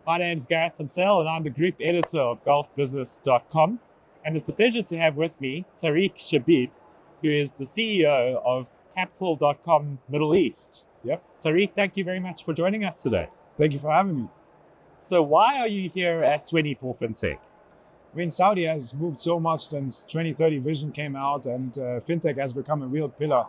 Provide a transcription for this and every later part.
My name's Gareth Ansel, and I'm the group editor of golfbusiness.com. And it's a pleasure to have with me Tarik Chebib, who is the CEO of capital.com Middle East. Yep. Tarik, thank you very much for joining us today. Thank you for having me. So why are you here at 24 Fintech? I mean, Saudi has moved so much since 2030 vision came out, and Fintech has become a real pillar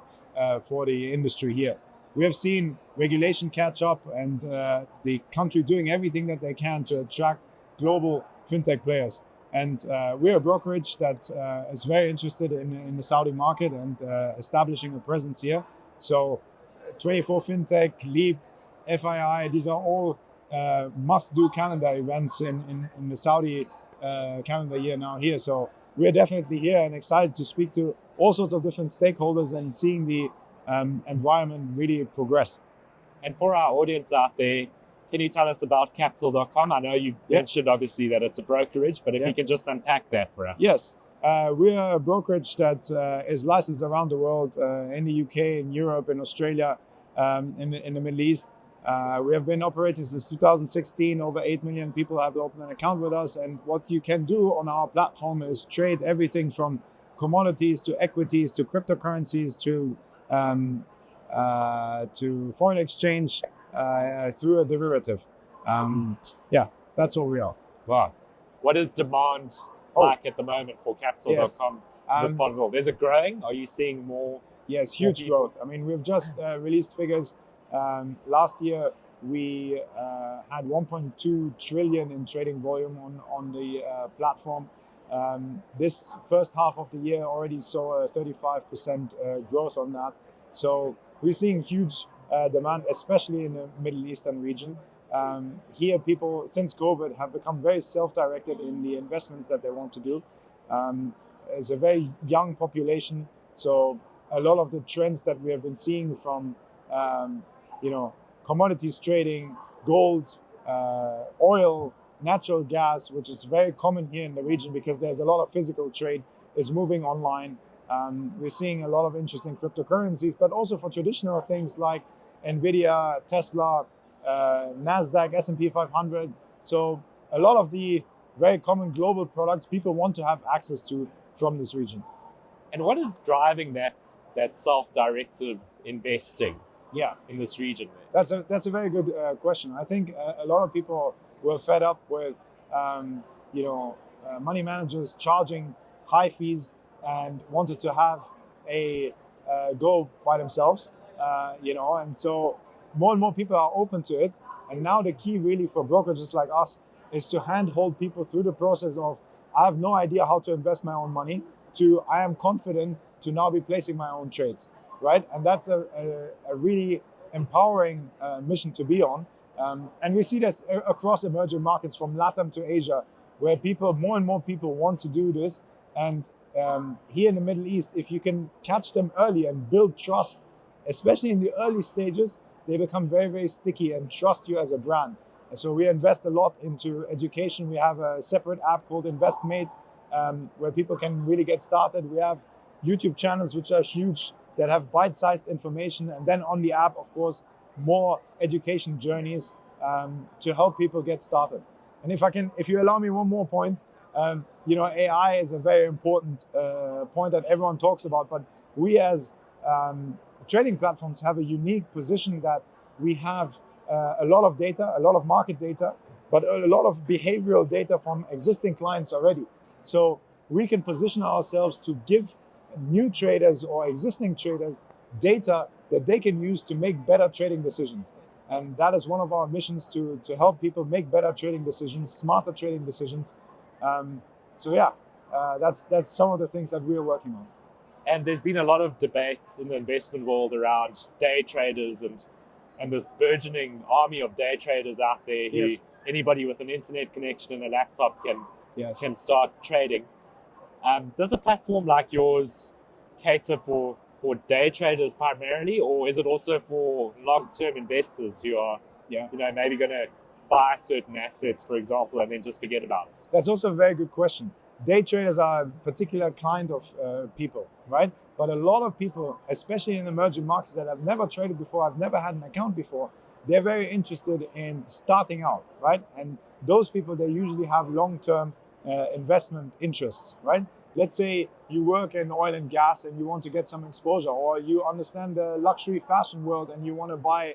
for the industry here. We have seen regulation catch up and the country doing everything that they can to attract global Fintech players. And we're a brokerage that is very interested in the Saudi market and establishing a presence here. So 24 Fintech, Leap, FII, these are all must-do calendar events in the Saudi calendar year now here. So we're definitely here and excited to speak to all sorts of different stakeholders and seeing the environment really progress. And for our audience out there, can you tell us about capital.com? I know you mentioned obviously that it's a brokerage, but if you can just unpack that for us. Yes, we're a brokerage that is licensed around the world, in the UK, in Europe, in Australia, in the Middle East. We have been operating since 2016. Over 8 million people have opened an account with us. And what you can do on our platform is trade everything from commodities to equities to cryptocurrencies to foreign exchange through a derivative. That's all we are. Wow. What is demand like at the moment for capital.com? This part of the world? Is it growing? Are you seeing more? Yes, huge growth. I mean, we've just released figures. Last year, we had 1.2 trillion in trading volume on the platform. This first half of the year already saw a 35% growth on that. So we're seeing huge demand, especially in the Middle Eastern region. Here, people, since COVID, have become very self-directed in the investments that they want to do. It's a very young population, so a lot of the trends that we have been seeing from commodities trading, gold, oil, natural gas, which is very common here in the region because there's a lot of physical trade, is moving online. We're seeing a lot of interest in cryptocurrencies, but also for traditional things like Nvidia, Tesla, NASDAQ, S&P 500. So a lot of the very common global products people want to have access to from this region. And what is driving that self-directed investing in this region? That's a very good question. I think a lot of people were fed up with money managers charging high fees and wanted to have a go by themselves, and so more and more people are open to it. And now the key really for brokerages like us is to handhold people through the process of, I have no idea how to invest my own money, to I am confident to now be placing my own trades, right? And that's a really empowering mission to be on. And we see this across emerging markets from LATAM to Asia, where more and more people want to do this. And here in the Middle East, if you can catch them early and build trust, especially in the early stages, they become very, very sticky and trust you as a brand. And so we invest a lot into education. We have a separate app called InvestMate, where people can really get started. We have YouTube channels, which are huge, that have bite-sized information. And then on the app, of course, more education journeys to help people get started. And if you allow me one more point, AI is a very important point that everyone talks about, but we as trading platforms have a unique position that we have a lot of data, a lot of market data, but a lot of behavioral data from existing clients already. So we can position ourselves to give new traders or existing traders data that they can use to make better trading decisions. And that is one of our missions, to help people make better trading decisions, smarter trading decisions. That's some of the things that we're working on. And there's been a lot of debates in the investment world around day traders and this burgeoning army of day traders out there who anybody with an internet connection and a laptop can start trading. Does a platform like yours cater for day traders primarily, or is it also for long-term investors who are maybe going to buy certain assets, for example, and then just forget about it? That's also a very good question. Day traders are a particular kind of people, right? But a lot of people, especially in emerging markets that have never traded before, have never had an account before, they're very interested in starting out, right? And those people, they usually have long-term investment interests, right? Let's say you work in oil and gas and you want to get some exposure, or you understand the luxury fashion world and you want to buy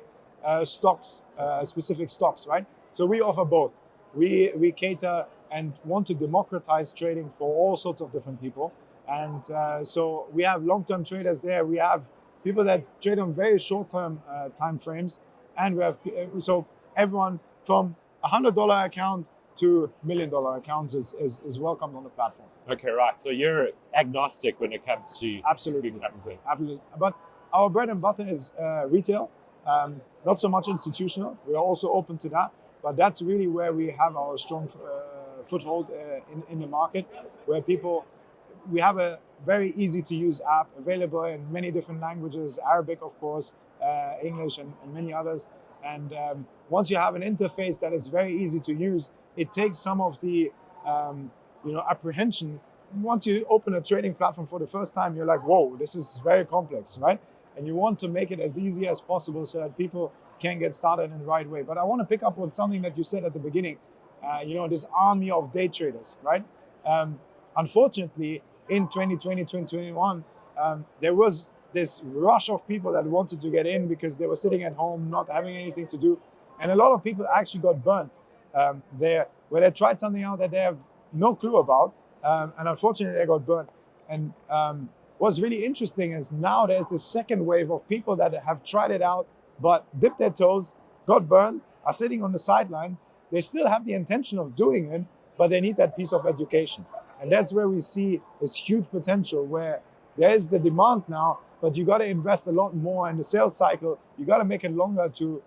stocks, specific stocks, right? So we offer both. We cater and want to democratize trading for all sorts of different people. And so we have long-term traders there. We have people that trade on very short-term time frames. And we have, so everyone from $100 account to $1 million accounts is welcomed on the platform. Okay, right. So you're agnostic when it comes to Absolutely. Absolutely. But our bread and butter is retail, not so much institutional. We are also open to that. But that's really where we have our strong foothold in the market, where we have a very easy to use app available in many different languages, Arabic, of course, English, and many others. And once you have an interface that is very easy to use, it takes some of the apprehension. Once you open a trading platform for the first time, you're like, whoa, this is very complex, right? And you want to make it as easy as possible so that people can get started in the right way. But I want to pick up on something that you said at the beginning, this army of day traders, right? Unfortunately, in 2020, 2021, there was this rush of people that wanted to get in because they were sitting at home, not having anything to do. And a lot of people actually got burnt there, where they tried something out that they have no clue about. And unfortunately, they got burnt. And what's really interesting is now there's this second wave of people that have tried it out, but dipped their toes, got burned, are sitting on the sidelines. They still have the intention of doing it, but they need that piece of education. And that's where we see this huge potential, where there is the demand now, but you got to invest a lot more in the sales cycle. You got to make it longer to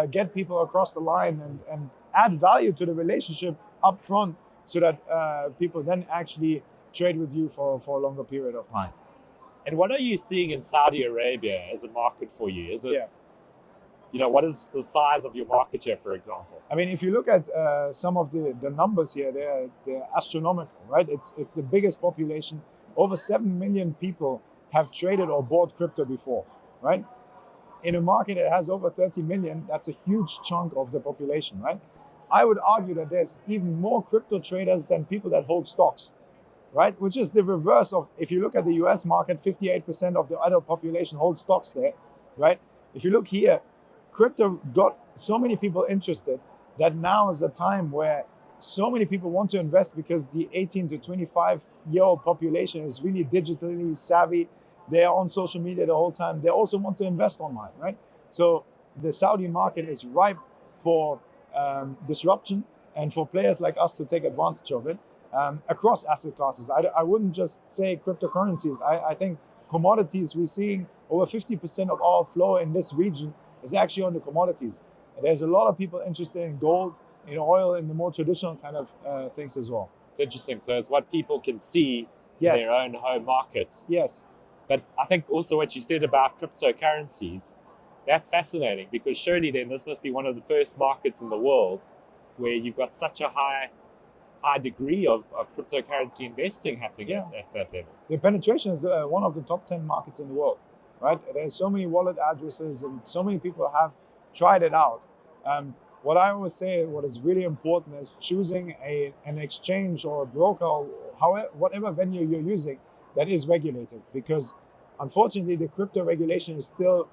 get people across the line and add value to the relationship up front, so that people then actually trade with you for a longer period of time. And what are you seeing in Saudi Arabia as a market for you? Is it, what is the size of your market share, for example? I mean, if you look at some of the numbers here, they're astronomical, right? It's the biggest population. Over 7 million people have traded or bought crypto before, right? In a market that has over 30 million, that's a huge chunk of the population, right? I would argue that there's even more crypto traders than people that hold stocks, right? Which is the reverse of, if you look at the US market, 58% of the adult population holds stocks there, right? If you look here, crypto got so many people interested that now is the time where so many people want to invest, because the 18 to 25-year-old population is really digitally savvy. They are on social media the whole time. They also want to invest online, right? So the Saudi market is ripe for disruption and for players like us to take advantage of it across asset classes. I wouldn't just say cryptocurrencies. I think commodities, we're seeing over 50% of our flow in this region is actually on the commodities. There's a lot of people interested in gold, in oil, in the more traditional kind of things as well. It's interesting. So it's what people can see in their own home markets. Yes. But I think also what you said about cryptocurrencies, that's fascinating, because surely then this must be one of the first markets in the world where you've got such a high degree of cryptocurrency investing happening at that level. The penetration is one of the top 10 markets in the world, right? There's so many wallet addresses and so many people have tried it out. What I always say, what is really important is choosing an exchange or a broker, or whatever venue you're using that is regulated, because unfortunately the crypto regulation is still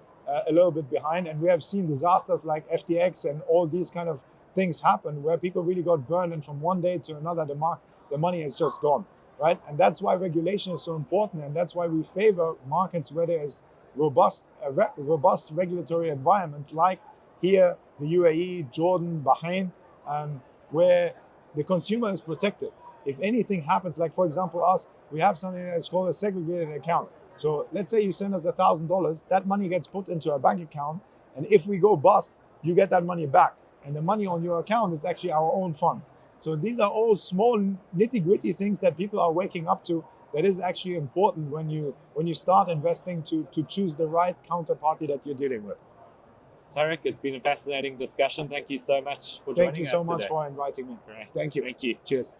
a little bit behind, and we have seen disasters like FTX and all these kind of things happen where people really got burned, and from one day to another the money is just gone, right? And that's why regulation is so important, and that's why we favor markets where there is robust regulatory environment, like here, the UAE, Jordan, Bahrain, where the consumer is protected. If anything happens, like for example us, we have something that's called a segregated account. So let's say you send us $1,000, that money gets put into a bank account, and if we go bust, you get that money back. And the money on your account is actually our own funds. So these are all small nitty-gritty things that people are waking up to, that is actually important when you start investing, to choose the right counterparty that you're dealing with. Tarik, it's been a fascinating discussion. Thank you so much for joining us today. Thank you so much for inviting me. Great. Thank you. Thank you. Cheers.